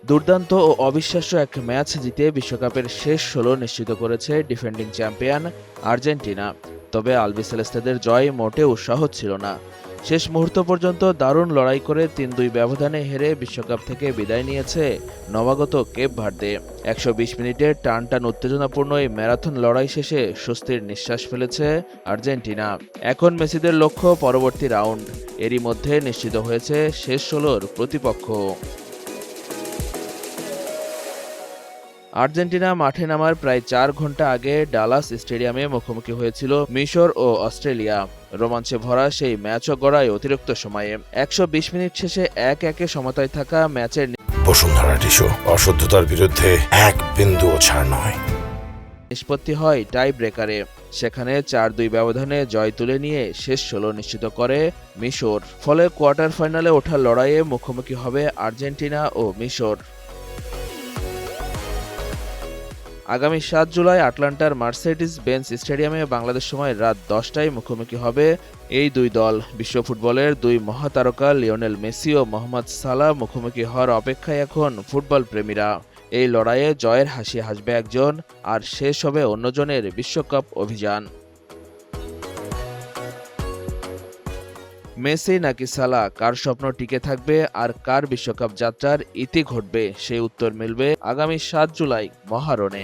দুর্দান্ত ও অবিশ্বাস্য এক ম্যাচ জিতে বিশ্বকাপের শেষ ১৬ নিশ্চিত করেছে ডিফেন্ডিং চ্যাম্পিয়ন আর্জেন্টিনা। তবে আলবিসেলেস্তেদের জয় মোটেও সহজ ছিল না। শেষ মুহূর্ত পর্যন্ত দারুণ লড়াই করে ৩-২ ব্যবধানে হেরে বিশ্বকাপ থেকে বিদায় নিয়েছে নবাগত কেপ ভার্দে। ১২০ মিনিটের টানটান উত্তেজনাপূর্ণ এই ম্যারাথন লড়াই শেষে স্বস্তির নিঃশ্বাস ফেলেছে আর্জেন্টিনা। এখন মেসিদের লক্ষ্য পরবর্তী রাউন্ড। এরই মধ্যে নিশ্চিত হয়েছে শেষ ১৬র প্রতিপক্ষ। আর্জেন্টিনা মাঠে নামার প্রায় ৪ ঘন্টা আগে ডালাস স্টেডিয়ামে মুখোমুখি হয়েছিল মিশর ও অস্ট্রেলিয়া। রোমাঞ্চে ভরা সেই ম্যাচও গড়ায় অতিরিক্ত সময়ে। ১২০ মিনিট শেষে ১-১ সমতায় থাকা ম্যাচের বসুন্ধরা টিস্যু, অশুদ্ধতার বিরুদ্ধে এক বিন্দুও ছাড় নয়। নিষ্পত্তি হয় টাই ব্রেকারে। সেখানে ৪-২ ব্যবধানে জয় তুলে নিয়ে শেষ ১৬ নিশ্চিত করে মিশর। ফলে কোয়ার্টার ফাইনালে ওঠার লড়াইয়ে মুখোমুখি হবে আর্জেন্টিনা ও মিশর। আগামী ৭ জুলাই আটলান্টার মার্সেডিস বেঞ্জ স্টেডিয়ামে বাংলাদেশ সময় রাত ১০টায় মুখোমুখি হবে এই দুই দল। বিশ্ব ফুটবলের দুই মহাতারকা লিওনেল মেসি ও মোহাম্মদ সালাহ মুখোমুখি হওয়ার অপেক্ষায় এখন ফুটবল প্রেমীরা। এই লড়াইয়ে জয়ের হাসি হাসবে একজন, আর শেষ হবে অন্যজনের বিশ্বকাপ অভিযান। মেসি নাকি সালাহ, কার স্বপ্ন টিকে থাকবে আর কার বিশ্বকাপ যাত্রার ইতি ঘটবে, সেই উত্তর মিলবে আগামী ৭ জুলাই মহারণে।